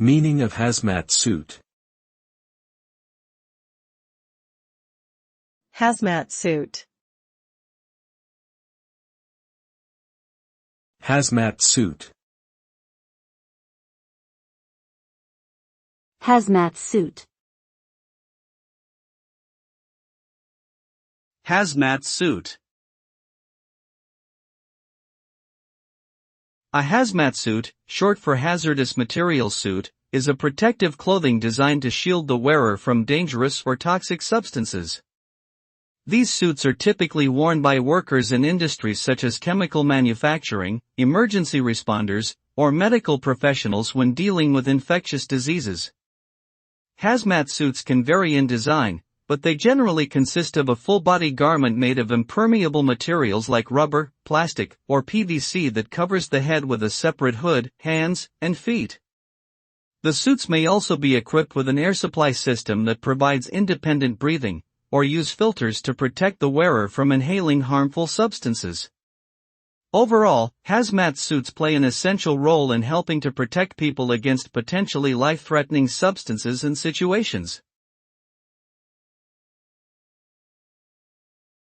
Meaning of hazmat suit. Hazmat suit. Hazmat suit. Hazmat suit. Hazmat suit. A hazmat suit, short for hazardous materials suit, is a protective clothing designed to shield the wearer from dangerous or toxic substances. These suits are typically worn by workers in industries such as chemical manufacturing, emergency responders, or medical professionals when dealing with infectious diseases. Hazmat suits can vary in design, but they generally consist of a full-body garment made of impermeable materials like rubber, plastic, or PVC that covers the head with a separate hood, hands, and feet. The suits may also be equipped with an air supply system that provides independent breathing, or use filters to protect the wearer from inhaling harmful substances. Overall, hazmat suits play an essential role in helping to protect people against potentially life-threatening substances and situations.